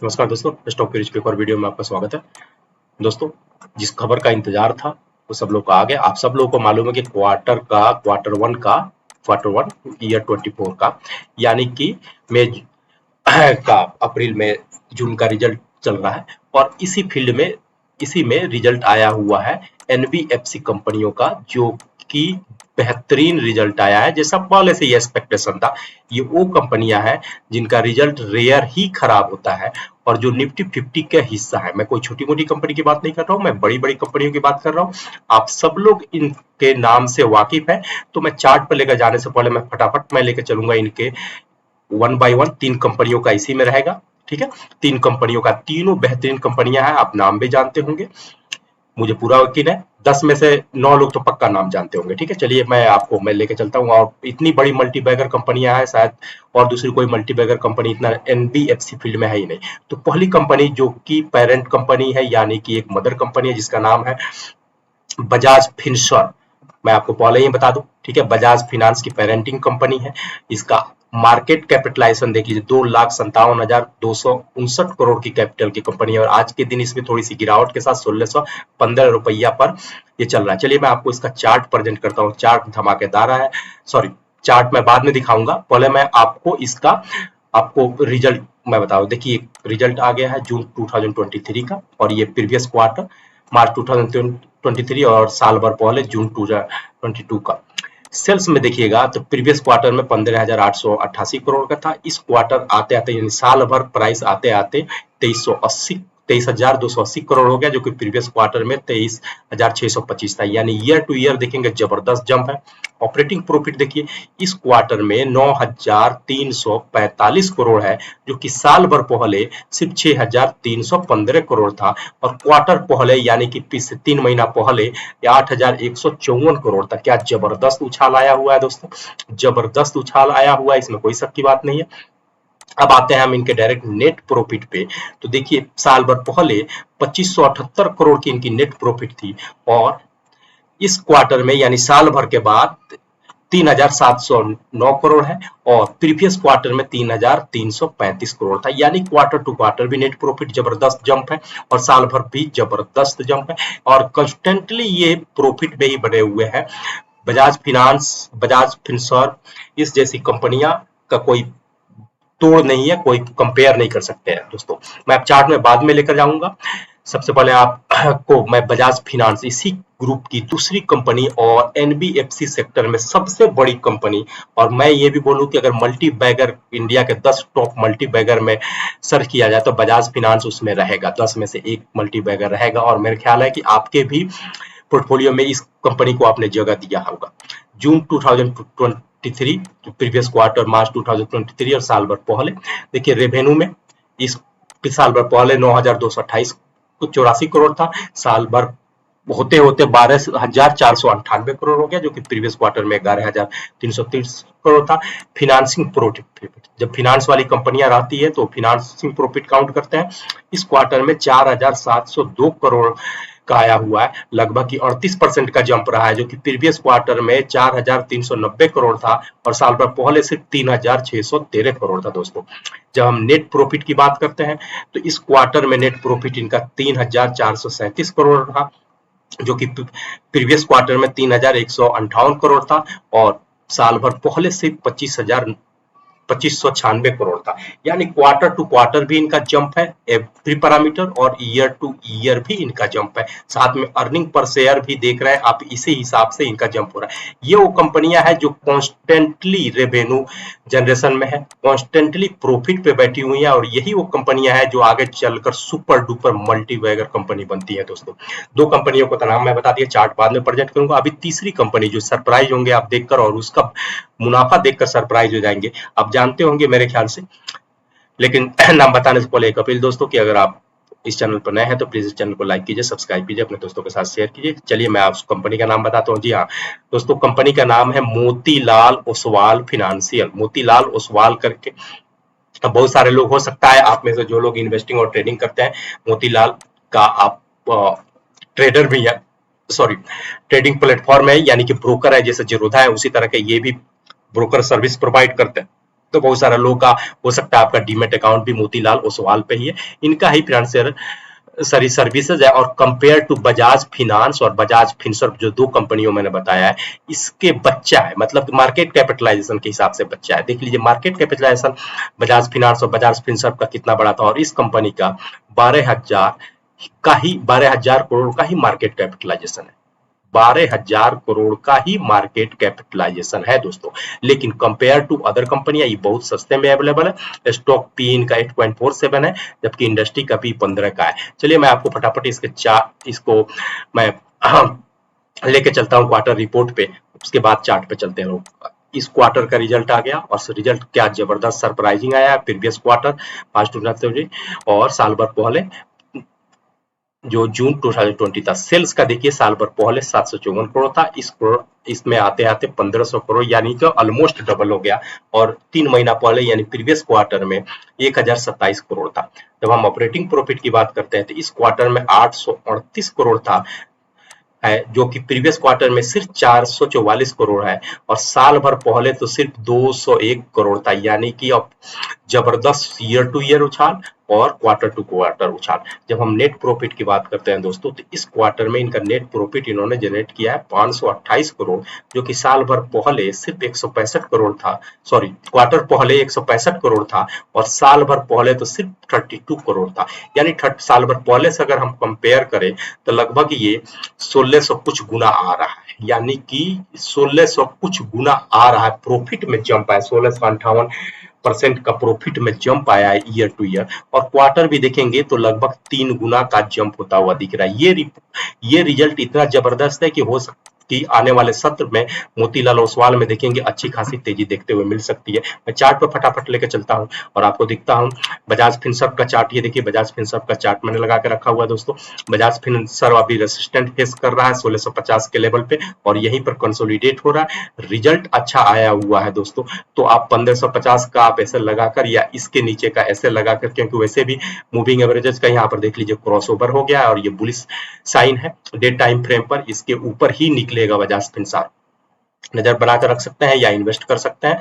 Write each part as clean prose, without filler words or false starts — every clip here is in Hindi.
नमस्कार दोस्तों, स्टॉक के पेपर वीडियो में आपका स्वागत है। दोस्तों, जिस खबर का इंतजार था वो सब लोग का आ गया। आप सब लोगों को मालूम है कि क्वार्टर वन ईयर 24 का यानी कि मई का अप्रैल में जून का रिजल्ट चल रहा है और इसी में रिजल्ट आया हुआ है एनबीएफसी कंपनियों का, जो कि बेहतरीन रिजल्ट आया है। जैसा पहले से ये एक्सपेक्टेशन था, ये वो कंपनियां हैं जिनका रिजल्ट रेयर ही खराब होता है और जो निफ्टी 50 का हिस्सा है। मैं कोई छोटी मोटी कंपनी की बात नहीं कर रहा हूँ, मैं बड़ी बड़ी कंपनियों की बात कर रहा हूँ। आप सब लोग इनके नाम से वाकिफ है, तो मैं चार्ट पर लेकर जाने से पहले मैं फटाफट लेकर चलूंगा इनके वन बाय वन। 3 कंपनियों का इसी में रहेगा, ठीक है। 3 कंपनियों का, तीनों बेहतरीन कंपनियां हैं, आप नाम भी जानते होंगे, मुझे पूरा यकीन है 10 में से 9 लोग तो पक्का नाम जानते होंगे, ठीक है। चलिए मैं लेके चलता हूँ। और इतनी बड़ी मल्टी बैगर कंपनियां हैं, शायद और दूसरी कोई मल्टी बैगर कंपनी इतना एनबीएफसी फील्ड में है ही नहीं। तो पहली कंपनी जो कि पेरेंट कंपनी है, यानी कि एक मदर कंपनी है, जिसका नाम है बजाज फिनसर्व। मैं आपको पहले ही बता दूं, ठीक है, बजाज फिनांस की पेरेंटिंग कंपनी है। इसका मार्केट कैपिटलाइजेशन देख लीजिए, 2,57,259 करोड़ की कैपिटल की कंपनी है और आज के दिन इसमें थोड़ी सी गिरावट के साथ 1615 रुपया पर ये चल रहा है। चलिए मैं आपको इसका चार्ट प्रेजेंट करता हूँ। चार्ट धमाकेदार है, सॉरी, चार्ट मैं बाद में दिखाऊंगा, पहले मैं आपको रिजल्ट मैं बताऊं। देखिए, रिजल्ट आ गया है जून 2023 का और ये प्रीवियस क्वार्टर मार्च 2023 और साल भर पहले जून 2022 का। सेल्स में देखिएगा तो प्रीवियस क्वार्टर में 15,888 करोड़ का था। इस क्वार्टर आते आते यानी साल भर प्राइस आते आते 23,280 करोड़ हो गया, जो कि प्रीवियस क्वार्टर में 23,625 था। यानी ईयर टू ईयर देखेंगे जबरदस्त जंप है। ऑपरेटिंग प्रॉफिट देखिए, इस क्वार्टर में 9,345 करोड़ है, जो कि साल भर पहले सिर्फ 6,315 करोड़ था और क्वार्टर पहले यानी कि पिछले 3 महीना पहले 8,154 करोड़ था। क्या जबरदस्त उछाल आया हुआ है दोस्तों, जबरदस्त उछाल आया हुआ है, इसमें कोई शक की बात नहीं है। अब आते हैं हम इनके डायरेक्ट नेट प्रॉफिट पे। तो देखिए, साल भर पहले 2578 करोड़ की इनकी नेट प्रॉफिट थी और इस क्वार्टर में यानी साल भर के बाद 3,709 करोड़ है और प्रीवियस क्वार्टर में 3,335 करोड़ था। यानी क्वार्टर टू क्वार्टर भी नेट प्रॉफिट जबरदस्त जंप है और साल भर भी जबरदस्त जंप है और कंस्टेंटली ये प्रॉफिट में ही बने हुए हैं। बजाज फिनसर्व इस जैसी कंपनियां का कोई तोड़ नहीं है, कोई कंपेयर नहीं कर सकते हैं दोस्तों। मैं अब चार्ट में बाद में लेकर जाऊंगा। सबसे पहले आपको मैं बजाज फिनांस, इसी ग्रुप की दूसरी कंपनी और एनबीएफसी सेक्टर में सबसे बड़ी कंपनी, और मैं ये भी बोलूं कि अगर मल्टी बैगर इंडिया के 10 टॉप मल्टी बैगर में सर्च किया जाए तो बजाज फिनांस उसमें रहेगा, 10 में से एक मल्टी बैगर रहेगा। और मेरे ख्याल है कि आपके भी पोर्टफोलियो में इस कंपनी को आपने जगह दिया होगा। जून 2023 प्रीवियस क्वार्टर मार्च 2023 और साल भर पहले देखिए रेवेन्यू में इस साल भर पहले 9,228 84 करोड़ था। साल भर होते होते 12,498 करोड़ हो गया, जो कि प्रीवियस क्वार्टर में 11,330 करोड़ था। फिनांसिंग प्रॉफिट, जब फिनांस वाली कंपनियां रहती है तो फिनांसिंग प्रॉफिट काउंट करते हैं। इस क्वार्टर में 4,702 करोड़ का आया हुआ है, लगभग की 38% का जंप रहा है, जो कि प्रीवियस क्वार्टर में 4,390 करोड़ था और साल भर पहले सिर्फ 3,613 करोड़ था दोस्तों। जब हम नेट प्रॉफिट की बात करते हैं तो इस क्वार्टर में नेट प्रॉफिट इनका 3,437 करोड़ रहा, जो कि प्रीवियस क्वार्टर में 3,158 करोड़ था और साल भर पहले से 2596 करोड़ था। यानी क्वार्टर टू क्वार्टर भी इनका जंप है एवरी पैरामीटर और ईयर टू ईयर भी इनका जंप है। साथ में अर्निंग पर शेयर भी देख रहे हैं आप, इसी हिसाब से इनका जंप हो रहा है। ये वो कंपनियां हैं जो कॉन्स्टेंटली रेवेन्यू जनरेशन में है, कॉन्स्टेंटली प्रॉफिट पे बैठी हुई है और यही वो कंपनियां हैं जो आगे चलकर super duper multi bagger company बनती है दोस्तों। 2 कंपनियों को नाम मैं बता दिया, चार्ट बाद में प्रेजेंट करूंगा। अभी तीसरी कंपनी जो सरप्राइज होंगे आप देखकर और उसका मुनाफा देखकर सरप्राइज हो जाएंगे, आप जानते होंगे मेरे ख्याल से। लेकिन नाम बताने से पहले एक अपील दोस्तों कि अगर आप इस चैनल पर नए हैं तो प्लीज इस चैनल को लाइक कीजिए, सब्सक्राइब कीजिए, अपने दोस्तों के साथ शेयर कीजिए। चलिए मैं आप कंपनी का नाम बताता हूँ। जी हाँ दोस्तों, कंपनी का नाम है मोतीलाल ओसवाल फाइनेंशियल, मोतीलाल ओसवाल करके। अब बहुत सारे लोग, हो सकता है आप में से जो लोग इन्वेस्टिंग और ट्रेडिंग करते हैं, मोतीलाल का आप ट्रेडर भी है, सॉरी ट्रेडिंग प्लेटफॉर्म है, यानी कि ब्रोकर है, जैसे जीरोधा है उसी तरह के ये भी ब्रोकर सर्विस प्रोवाइड करते हैं। तो बहुत सारे लोगों का हो सकता है आपका डीमेट अकाउंट भी मोतीलाल ओसवाल पे ही है। इनका ही फाइनेंशियल सारी सर्विसेज है, और कंपेयर टू बजाज फिनांस और बजाज फिनसर्व जो दो कंपनियों मैंने बताया है, इसके बच्चा है, मतलब मार्केट कैपिटलाइजेशन के हिसाब से बच्चा है। देख लीजिए मार्केट कैपिटलाइजेशन बजाज फिनांस और बजाज फिनसर्व का कितना बड़ा था, और इस कंपनी का 12,000 करोड़ का ही मार्केट कैपिटलाइजेशन है। 12,000 करोड़ का ही मार्केट कैपिटलाइजेशन है दोस्तों। लेकिन कंपेयर टू अदर कंपनियां ये बहुत सस्ते में अवेलेबल है। स्टॉक पी इनका 8.47 है, जबकि इंडस्ट्री का पी 15 का है। चलिए मैं आपको फटाफट इसको मैं लेके चलता हूँ क्वार्टर रिपोर्ट पे, उसके बाद चार्ट पे चलते हैं लोग। इस क्वार्टर का रिजल्ट आ गया, और रिजल्ट क्या जबरदस्त सरप्राइजिंग आया है। प्रीवियस क्वार्टर 5 और साल भर पहले जो जून 2020 था, सेल्स का देखिए साल भर पहले 754 करोड़ था, इसमें आते आते 1500 करोड़, यानी कि ऑलमोस्ट डबल हो गया। और 3 महीना पहले यानी प्रीवियस क्वार्टर में 1027 करोड़ था। जब हम ऑपरेटिंग प्रॉफिट की बात करते हैं तो इस क्वार्टर में 838 करोड़ था, है, जो कि प्रीवियस क्वार्टर में सिर्फ 444 करोड़ है, और साल भर पहले तो सिर्फ 201 करोड़ था। यानी कि अब जबरदस्त ईयर टू ईयर उछाल और क्वार्टर टू क्वार्टर उछाल। जब हम नेट प्रॉफिट की बात करते हैं दोस्तों, तो इस क्वार्टर में इनका नेट प्रॉफिट इन्होंने जनरेट किया है 528 करोड़, जो कि साल भर पहले सिर्फ 165 करोड़ था। सॉरी, क्वार्टर पहले 165 करोड़ था, और साल भर पहले तो सिर्फ 32 करोड़ था। यानी साल भर पहले से अगर हम कंपेयर करें तो लगभग ये 1600 कुछ गुना आ रहा है, यानी कि 1600 कुछ गुना आ रहा है। प्रॉफिट में जंप है, 1658% का प्रॉफिट में जंप आया है ईयर टू ईयर। और क्वार्टर भी देखेंगे तो लगभग 3 गुना का जंप होता हुआ दिख रहा है। ये रिजल्ट इतना जबरदस्त है कि हो सकता कि आने वाले सत्र में मोतीलाल ओसवाल में देखेंगे अच्छी खासी तेजी देखते हुए मिल सकती है। मैं चार्ट पर फटाफट लेकर चलता हूं और आपको दिखता हूं बजाज फिनसर्व का चार्ट। ये देखिए बजाज फिनसर्व का चार्ट मैंने लगा के रखा हुआ है दोस्तों। बजाज फिनसर्व अभी रेसिस्टेंट फेस कर रहा है 1650 के लेवल पे, और यहीं पर कंसोलिडेट हो रहा है। रिजल्ट अच्छा आया हुआ है दोस्तों, तो आप 1550 का आप ऐसे लगाकर या इसके नीचे का ऐसे लगाकर, क्योंकि वैसे भी मूविंग एवरेजेस का यहाँ पर देख लीजिए क्रॉसओवर हो गया है, और ये बुलिश साइन है डे टाइम फ्रेम पर, इसके ऊपर ही निकलेगा बजाज फिनसर्व। नजर बनाकर रख सकते हैं या इन्वेस्ट कर सकते हैं।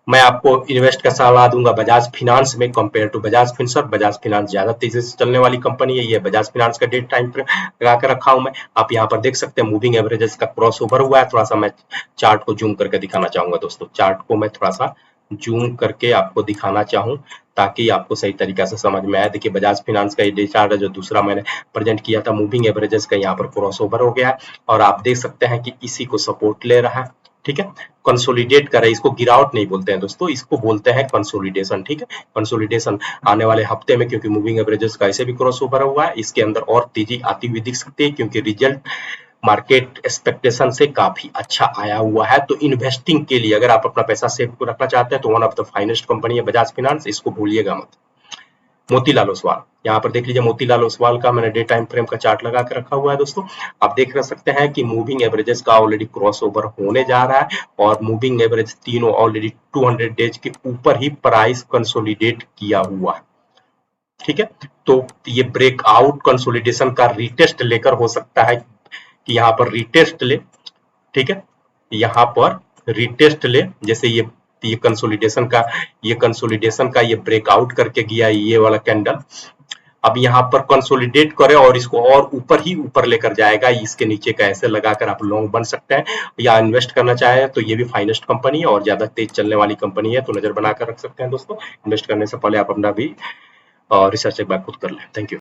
मैं आपको इन्वेस्ट का सलाह दूंगा बजाज फिनांस में compare to Bajaj Finserv. Bajaj Finance ज्यादा तेजी से चलने वाली कंपनी है। ये बजाज फिनांस का डेट टाइम फ्रेम लगा कर रखा हूं मैं। आप यहाँ पर देख सकते हैं मूविंग एवरेजेस का क्रॉस ओवर हुआ है। थोड़ा सा मैं चार्ट को जूम करके दिखाना चाहूंगा दोस्तों। चार्ट को मैं थोड़ा सा जूम करके आपको दिखाना चाहूँ ताकि आपको सही तरीका से समझ में आए। देखिए बजाज फिनांस का ये डे चार्ट है जो दूसरा मैंने प्रेजेंट किया था, मूविंग एवरेजेस का यहाँ पर क्रॉस ओवर हो गया है, और आप देख सकते हैं कि इसी को सपोर्ट ले रहा है। ठीक है, कंसोलिडेट कर रहा है, इसको गिरावट नहीं बोलते हैं दोस्तों, इसको बोलते हैं कंसोलिडेशन। ठीक है, कंसोलिडेशन आने वाले हफ्ते में, क्योंकि मूविंग एवरेजेस का ऐसे भी क्रॉस ओवर हुआ है, इसके अंदर और तेजी आती हुई दिख सकती है, क्योंकि रिजल्ट मार्केट एक्सपेक्टेशन से काफी अच्छा आया हुआ है। तो इन्वेस्टिंग के लिए अगर आप अपना पैसा सेव को रखना चाहते हैं तो one of the finest company है बजाज फिनांस, इसको भूलिएगा मत। मोतीलाल ओसवाल, यहाँ पर देख लीजिए मोतीलाल ओसवाल का मैंने डे टाइम फ्रेम का चार्ट लगा के रखा हुआ है दोस्तों। आप देख सकते हैं कि मूविंग एवरेजेस का ऑलरेडी क्रॉस ओवर होने जा रहा है, और मूविंग एवरेज तीनों ऑलरेडी 200 डेज के ऊपर ही प्राइस कंसोलिडेट किया हुआ है। ठीक है, तो ये ब्रेकआउट कंसोलिडेशन का रीटेस्ट लेकर हो सकता है कि यहाँ पर रीटेस्ट ले। ठीक है, यहाँ पर रीटेस्ट ले, जैसे ये कंसोलिडेशन का ये ब्रेकआउट करके गया ये वाला कैंडल, अब यहाँ पर कंसोलिडेट करे और इसको और ऊपर ही ऊपर लेकर जाएगा। इसके नीचे का ऐसे लगाकर आप लॉन्ग बन सकते हैं, या इन्वेस्ट करना चाहे तो ये भी फाइनेस्ट कंपनी है और ज्यादा तेज चलने वाली कंपनी है, तो नजर बनाकर रख सकते हैं दोस्तों। इन्वेस्ट करने से पहले आप अपना भी रिसर्च एक बार खुद कर लें। Thank you.